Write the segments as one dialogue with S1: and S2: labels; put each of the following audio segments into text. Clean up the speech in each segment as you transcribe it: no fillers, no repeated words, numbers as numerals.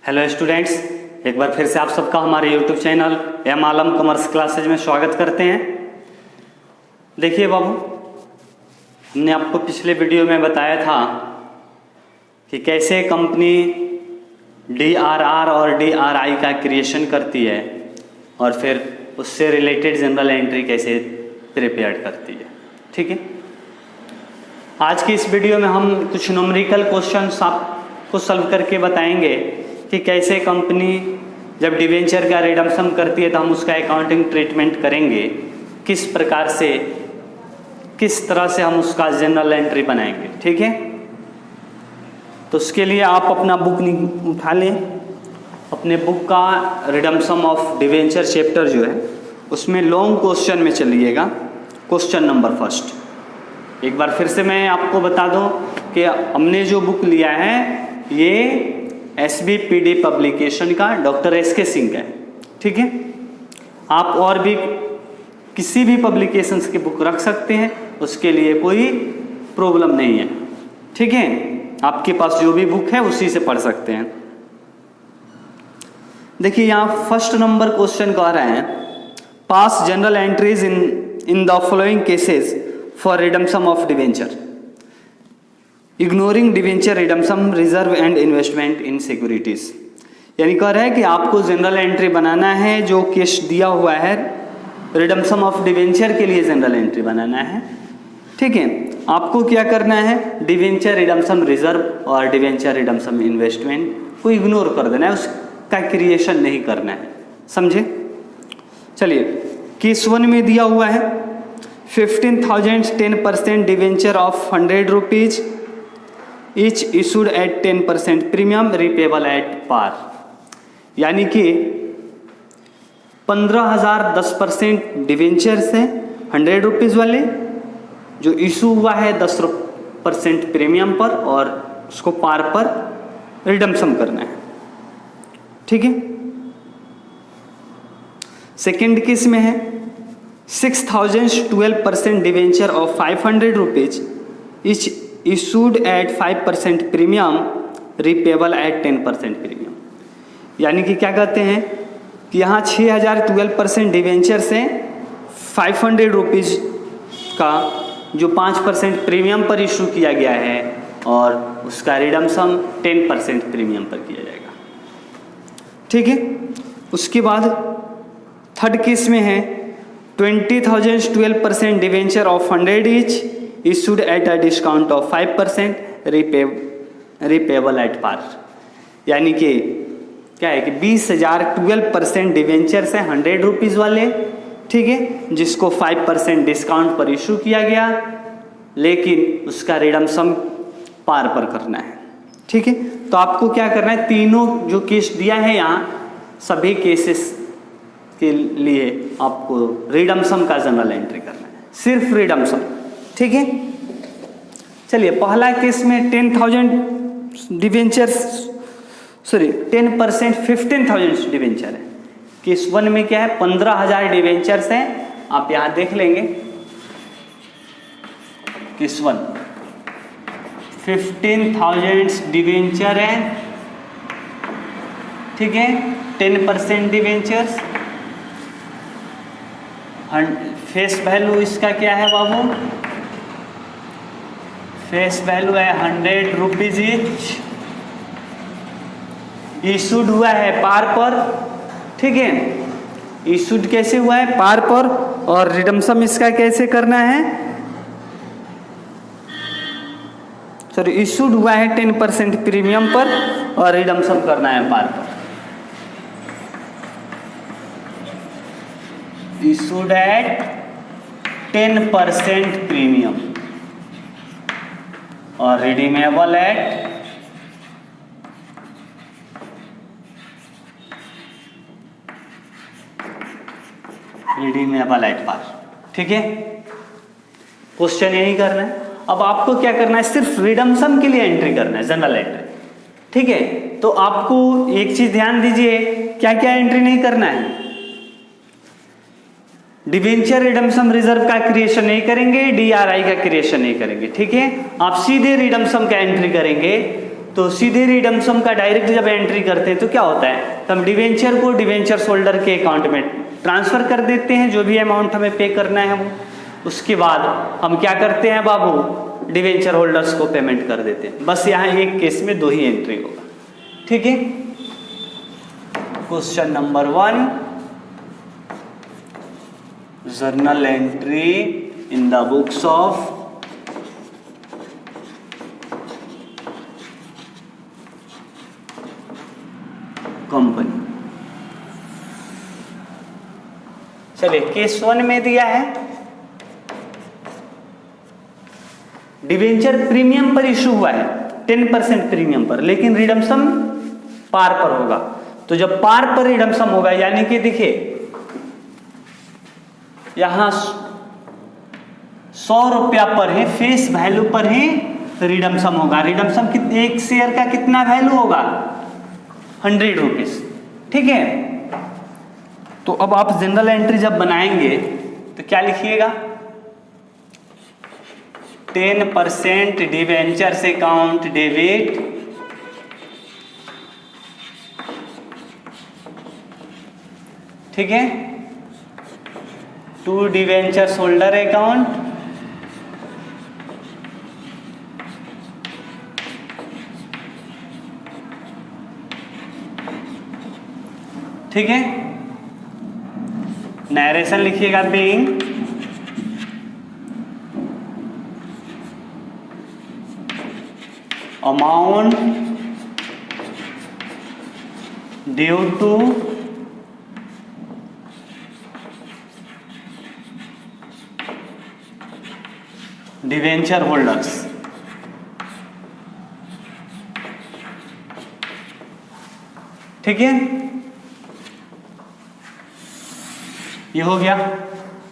S1: Hello students, एक बार फिर से आप सबका हमारे यूट्यूब चैनल एम आलम कॉमर्स क्लासेज में स्वागत करते हैं। देखिए बाबू, हमने आपको पिछले वीडियो में बताया था कि कैसे कंपनी DRR और DRI का क्रिएशन करती है और फिर उससे रिलेटेड जनरल एंट्री कैसे प्रिपेयर करती है। ठीक है, आज की इस वीडियो में हम कुछ न्यूमेरिकल क्वेश्चंस आपको सॉल्व करके बताएंगे कि कैसे कंपनी जब डिवेंचर का रिडम्पशन करती है तो हम उसका अकाउंटिंग ट्रीटमेंट करेंगे, किस प्रकार से, किस तरह से हम उसका जनरल एंट्री बनाएंगे। ठीक है, तो उसके लिए आप अपना बुक उठा लें। अपने बुक का रिडम्पशन ऑफ डिवेंचर चैप्टर जो है उसमें लॉन्ग क्वेश्चन में चलिएगा। क्वेश्चन नंबर फर्स्ट, एक बार फिर से मैं आपको बता दूं कि हमने जो बुक लिया है ये SBPD पब्लिकेशन का डॉक्टर SK सिंह का है। ठीक है, आप और भी किसी भी पब्लिकेशंस की बुक रख सकते हैं, उसके लिए कोई प्रॉब्लम नहीं है। ठीक है, आपके पास जो भी बुक है उसी से पढ़ सकते हैं। देखिए यहाँ फर्स्ट नंबर क्वेश्चन कह रहे हैं, pass general entries in the following cases for redemption of debenture ignoring debenture redemption reserve and investment in securities. यानी कह रहा है कि आपको जनरल एंट्री बनाना है, जो केस दिया हुआ है रिडम्पशन ऑफ डिवेंचर के लिए जनरल एंट्री बनाना है। ठीक है, आपको क्या करना है, डिवेंचर रिडम्पशन रिजर्व और डिवेंचर रिडम्पशन इन्वेस्टमेंट को इग्नोर कर देना है, उसका क्रिएशन नहीं करना है। समझे? चलिए, केस 1 में दिया हुआ है 15,000 10% debenture of 100 rupees each issued at 10% premium repayable at par. यानी कि 15,000 10% डिवेंचर्स हैं 100 रुपीज़ वाले, जो इशू हुआ है 10% प्रीमियम पर और उसको पार पर रिडम्पशन करना है। ठीक है, सेकेंड केस में है 6,000 12% debenture of 500 rupees each issued at 5% premium repayable at 10% premium. यानी कि क्या कहते हैं कि यहाँ 6,000 12% डिवेंचर से 500 रुपीज़ का जो 5% प्रीमियम पर इशू किया गया है और उसका रिडम्पशन 10% प्रीमियम पर किया जाएगा। ठीक है, उसके बाद थर्ड केस में है 20,000 12% debenture of 100 each issued at a discount of 5% repayable at par। यानी कि क्या है कि 20,000 12% डिवेंचर से 100 रुपीज़ वाले, ठीक है, जिसको 5% डिस्काउंट पर इशू किया गया, लेकिन उसका रिडम्पशन पार पर करना है। ठीक है, तो आपको क्या करना है, तीनों जो केस दिया है यहाँ सभी केसेस के लिए आपको रिडम्पशन का जनरल एंट्री करना है, सिर्फ रिडम्पशन। ठीक है, चलिए पहला केस में 10,000 डिवेंचर्स 10% 15,000 डिवेंचर है। केस 1 में क्या है, 15,000 डिवेंचर्स हैं, आप यहां देख लेंगे। केस 1 15,000 डिवेंचर है, ठीक है, 10% डिवेंचर्स, फेस वैल्यू इसका क्या है बाबू, फेस वैल्यू है 100 रुपीज ईच, इशूड हुआ है पार पर। ठीक है, इशूड कैसे हुआ है, पार पर, और रिडम्पशन इसका कैसे करना है, सॉरी इशूड हुआ है 10% प्रीमियम पर और रिडम्पशन करना है पार पर। इशूड एट 10% प्रीमियम और रिडीमेबल एट पार। ठीक है, क्वेश्चन यही करना है। अब आपको क्या करना है, सिर्फ रिडम्पशन के लिए एंट्री करना है, जनरल एंट्री। ठीक है, तो आपको एक चीज ध्यान दीजिए, क्या क्या एंट्री नहीं करना है, डिवेंचर रिडम्पशन रिजर्व का क्रिएशन नहीं करेंगे, DRI का क्रिएशन नहीं करेंगे। ठीक है, आप सीधे रिडम्पशन का एंट्री करेंगे तो सीधे रिडम्पशन का डायरेक्ट जब एंट्री करते हैं तो क्या होता है, तो हम डिवेंचर को डिवेंचर होल्डर के अकाउंट में ट्रांसफ़र कर देते हैं, जो भी अमाउंट हमें पे करना है वो। उसके बाद हम क्या करते हैं बाबू, डिवेंचर होल्डर्स को पेमेंट कर देते हैं। बस यहाँ एक केस में 2 ही एंट्री होगा, ठीक है। Question number 1, journal entry in the books of company. चलिए केस 1 में दिया है डिवेंचर प्रीमियम पर इशू हुआ है 10% प्रीमियम पर, लेकिन रिडम्पशन पार पर होगा। तो जब पार पर रिडम्पशन होगा, यानी कि देखिए यहां 100 रुपया पर है, फेस वैल्यू पर ही रिडम्पशन होगा। रिडम्पशन एक शेयर का कितना वैल्यू होगा, 100 रुपीज, ठीक है। तो अब आप जनरल एंट्री जब बनाएंगे तो क्या लिखिएगा, 10% डिवेंचर्स अकाउंट डेबिट ठीक है, टू डिवेंचर्स होल्डर अकाउंट ठीक है। नरेशन लिखिएगा, being amount due to debenture holders, ठीक है। ये हो गया।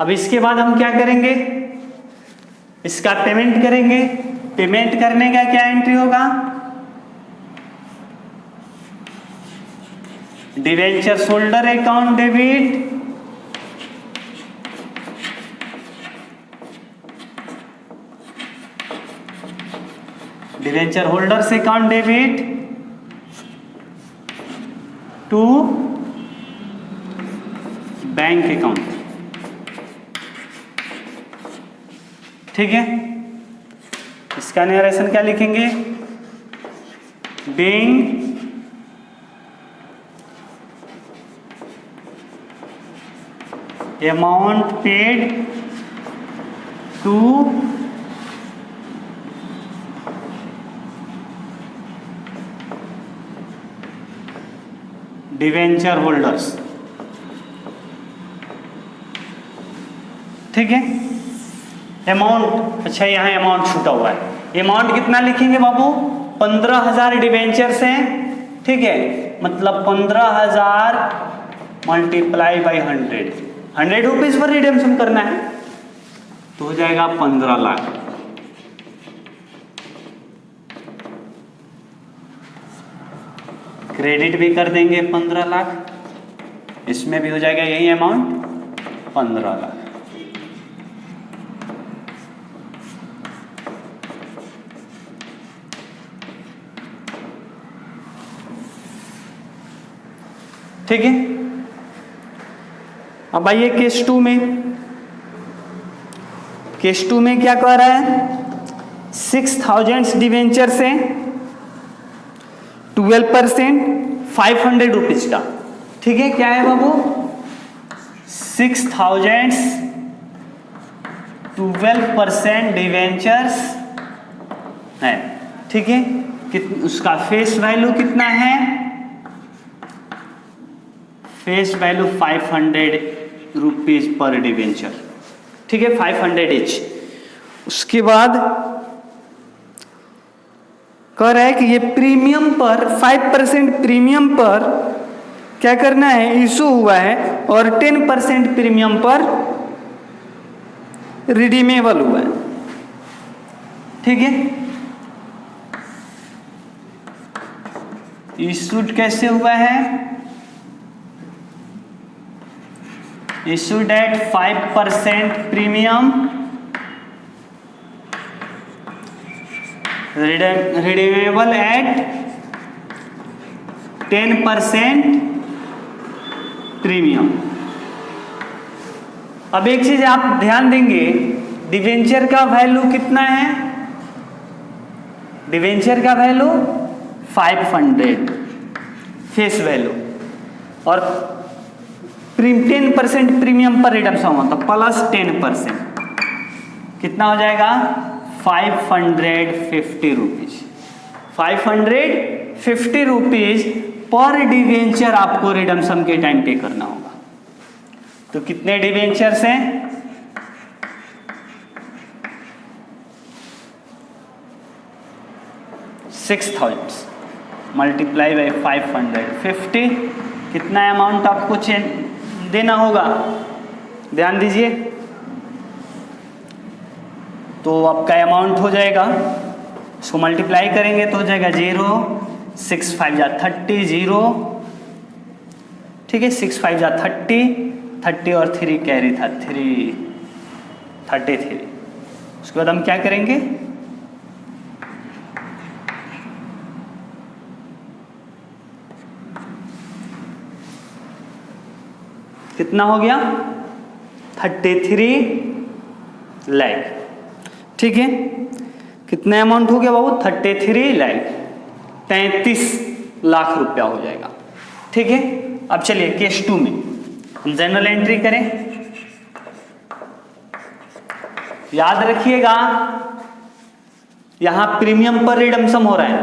S1: अब इसके बाद हम क्या करेंगे, इसका पेमेंट करेंगे। पेमेंट करने का क्या एंट्री होगा, debenture holder account debit debenture holders account debit to bank account, ठीक है। इसका नरेशन क्या लिखेंगे, being amount paid to debenture holders, ठीक है। अमाउंट, अच्छा यहाँ अमाउंट छूटा हुआ है। अमाउंट कितना लिखेंगे बाबू, 15,000 डिवेंचर्स हैं, ठीक है। मतलब 15,000 multiply by 100 rupees per redemption करना है, तो हो जाएगा 15 लाख। क्रेडिट भी कर देंगे 15 लाख, इसमें भी हो जाएगा यही अमाउंट 15 लाख। ठीक है। अब आइए केस 2 में। केस 2 में क्या कह रहा है, 6,000 डिवेंचर से 12% 500 रुपीज का, ठीक है। क्या है बाबू, 6,000 12% डिवेंचर्स है, ठीक है। उसका फेस वैल्यू कितना है, face value 500 rupees per debenture, ठीक है, 500 ईच। उसके बाद कह रहा है कि ये प्रीमियम पर 5% प्रीमियम पर क्या करना है, इशू हुआ है, और 10% प्रीमियम पर रिडीमेबल हुआ है, ठीक है। इशूड कैसे हुआ है, issued at 5% premium, redeemable eight 10% premium. अब एक चीज आप ध्यान देंगे, डिवेंचर का वैल्यू कितना है? डिवेंचर का वैल्यू 500 फेस वैल्यू, और 10% प्रीमियम पर रिडम्पशन होता प्लस 10%, कितना हो जाएगा? 550 रुपीज। 550 रुपीज पर डिवेंचर आपको रिडम्पशन के टाइम पे करना होगा। तो कितने डिवेंचर्स हैं? 6000 मल्टीप्लाई बाई 550, कितना अमाउंट आपको देना होगा? ध्यान दीजिए। तो आपका अमाउंट हो जाएगा, इसको मल्टीप्लाई करेंगे तो हो जाएगा 0, 6 5 जा 30, 0, ठीक है, 6 5 जा 30 और 3 कैरी था 33। उसके बाद हम क्या करेंगे? कितना हो गया? 33 लाख, ठीक है। कितना अमाउंट हो गया बाबू? 33 लाख, 33 लाख रुपया हो जाएगा, ठीक है। अब चलिए केस 2 में हम जनरल एंट्री करें। याद रखिएगा यहां प्रीमियम पर रिडम्पशन हो रहा है,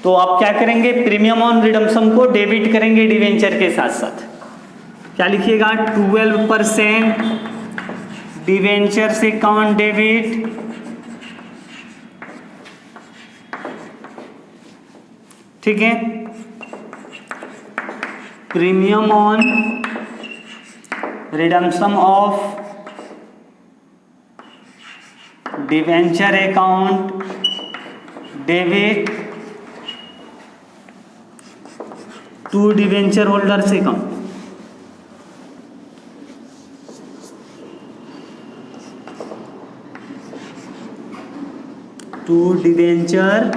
S1: तो आप क्या करेंगे? प्रीमियम ऑन रिडम्पशन को डेबिट करेंगे डिवेंचर के साथ साथ। क्या लिखिएगा? 12% डिवेंचर से अकाउंट डेबिट, ठीक है। Premium on redemption of debenture account debit to debenture holders account, to debenture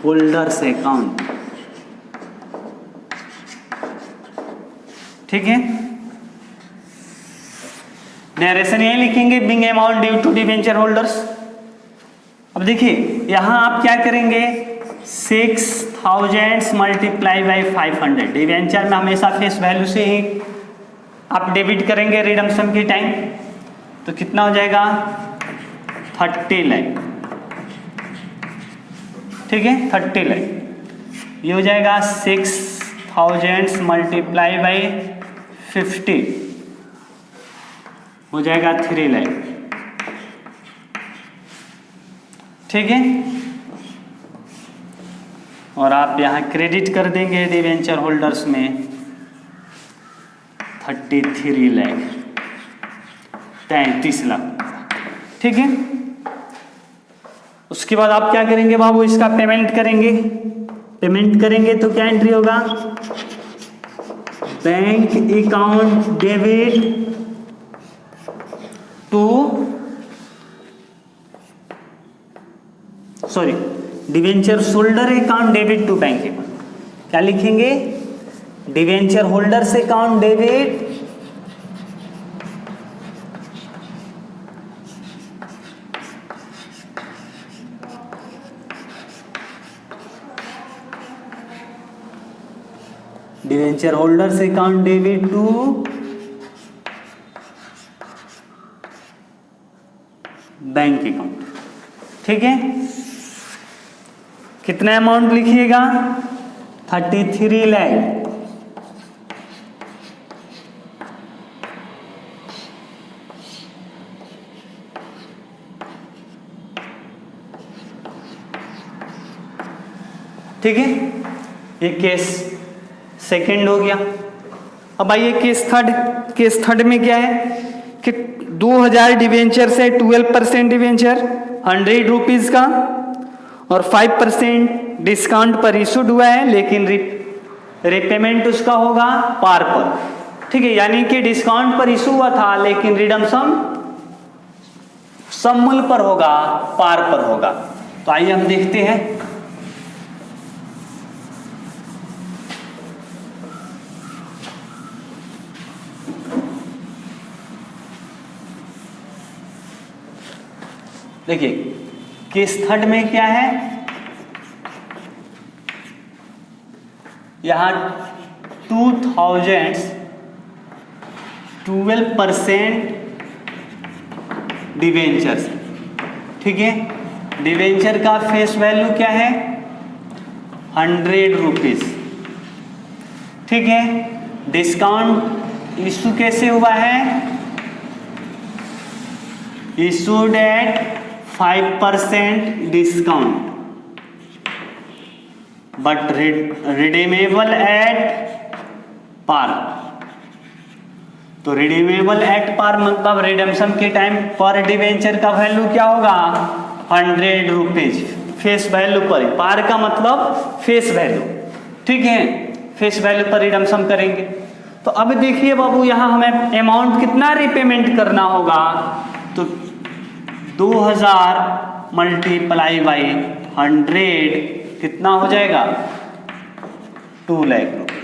S1: holders account, ठीक है। नरेशन यही लिखेंगे, being amount due to debenture holders. अब देखिए यहां आप क्या करेंगे? 6000 मल्टीप्लाई बाई 500, डिवेंचर में हमेशा फेस वैल्यू से ही आप डेबिट करेंगे रिडम्पशन के टाइम, तो कितना हो जाएगा? 30 लाख, ठीक है, 30 लाख। ये हो जाएगा 6000 मल्टीप्लाई बाई 50, हो जाएगा 3 लाख, ठीक है। और आप यहाँ क्रेडिट कर देंगे डिवेंचर होल्डर्स में 33 लाख, 33 लाख, ठीक है। उसके बाद आप क्या करेंगे बाबू? इसका पेमेंट करेंगे। पेमेंट करेंगे तो क्या एंट्री होगा? Bank account debit to, sorry, debenture holder account debit to bank account. क्या लिखेंगे? डिवेंचर होल्डर से अकाउंट डेबिट डिवेंचर होल्डर से account debit to bank account, ठीक है। कितना अमाउंट लिखिएगा? 33 लाख, ठीक है। ये केस सेकंड हो गया। अब आइए केस थर्ड। केस थर्ड में क्या है कि 2000 डिवेंचर से 12% डिवेंचर 100 रुपीज का और 5% डिस्काउंट पर इशूड हुआ है, लेकिन रिपेमेंट उसका होगा पार पर, ठीक है। यानी कि डिस्काउंट पर इशू हुआ था लेकिन रिडम्पशन सममूल पर होगा, पार पर होगा। तो आइए हम देखते हैं। देखिए केस थर्ड में क्या है, यहां 2012% डिवेंचर्स, ठीक है। डिवेंचर का फेस वैल्यू क्या है, 100 रुपीज, ठीक है। डिस्काउंट इशू कैसे हुआ है, issued at 5% discount but redeemable at par. तो रिडीमेबल एट पार मतलब रिडेम्पशन के टाइम पर डिवेंचर का वैल्यू क्या होगा, 100 रुपीज फेस वैल्यू पर। पार का मतलब फेस वैल्यू, ठीक है। फेस वैल्यू पर रिडेम्पशन करेंगे। तो अब देखिए बाबू यहाँ हमें अमाउंट कितना रिपेमेंट करना होगा, तो 2000 मल्टीप्लाई बाई 100 कितना हो जाएगा, 2 लाख रुपीज,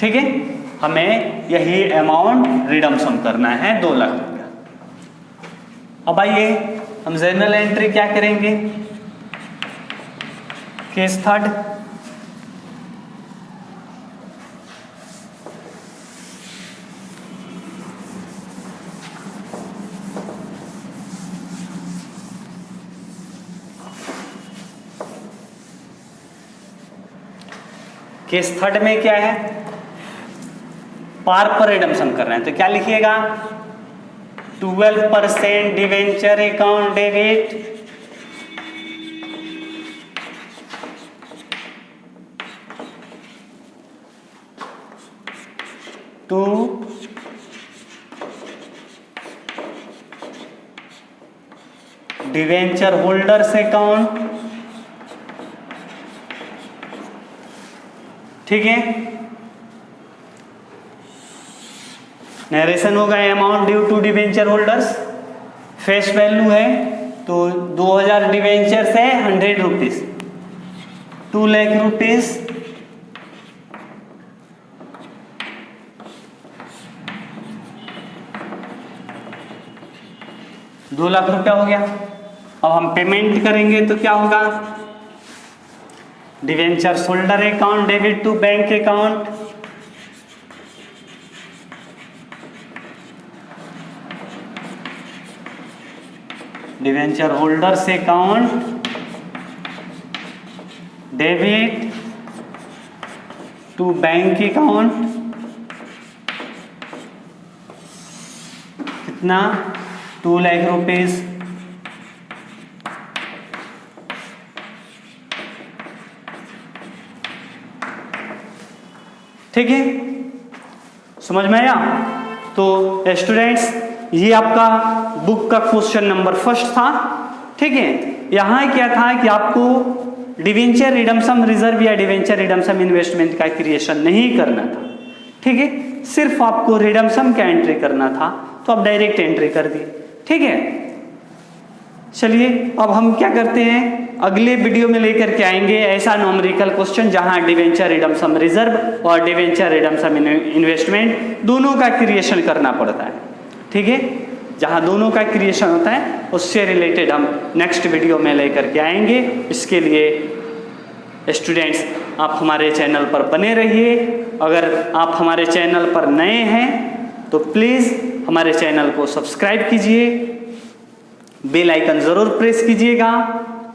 S1: ठीक है। हमें यही अमाउंट रिडम्पशन करना है, 2 लाख रुपया। अब आइए हम जर्नल एंट्री क्या करेंगे, केस थर्ड। केस थर्ड में क्या है, पार पर रिडम्पशन कर रहे हैं। तो क्या लिखिएगा, 12% debenture account debit to debenture holders account, ठीक है। नरेशन होगा amount due to debenture holders, face value है तो 2000 डिवेंचर से 100 रुपीज, 2 लाख रुपीज, दो लाख रुपया हो गया। अब हम पेमेंट करेंगे तो क्या होगा, debenture holder account debit to bank account, debenture holders account debit to bank account, कितना, 2 लाख रुपीज, ठीक है। समझ में आया। तो स्टूडेंट्स ये आपका बुक का क्वेश्चन नंबर फर्स्ट था, ठीक है। यहाँ क्या था कि आपको डिवेंचर रिडम्पशन रिजर्व या डिवेंचर रिडम्पशन इन्वेस्टमेंट का क्रिएशन नहीं करना था, ठीक है। सिर्फ आपको रिडम्पशन का एंट्री करना था, तो आप डायरेक्ट एंट्री कर दिए, ठीक है। चलिए अब हम क्या करते हैं, अगले वीडियो में लेकर के आएंगे ऐसा न्यूमेरिकल क्वेश्चन जहां डिवेंचर रिडम्पशन रिजर्व और डिवेंचर रिडम्पशन इन्वेस्टमेंट दोनों का क्रिएशन करना पड़ता है, ठीक है। जहां दोनों का क्रिएशन होता है उससे रिलेटेड हम नेक्स्ट वीडियो में लेकर के आएंगे। इसके लिए स्टूडेंट्स आप हमारे चैनल पर बने रहिए। अगर आप हमारे चैनल पर नए हैं तो प्लीज़ हमारे चैनल को सब्सक्राइब कीजिए, बेल आइकन ज़रूर प्रेस कीजिएगा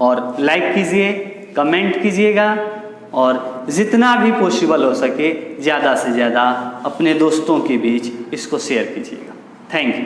S1: और लाइक कीजिए, कमेंट कीजिएगा और जितना भी पॉसिबल हो सके ज़्यादा से ज़्यादा अपने दोस्तों के बीच इसको शेयर कीजिएगा। Thank you.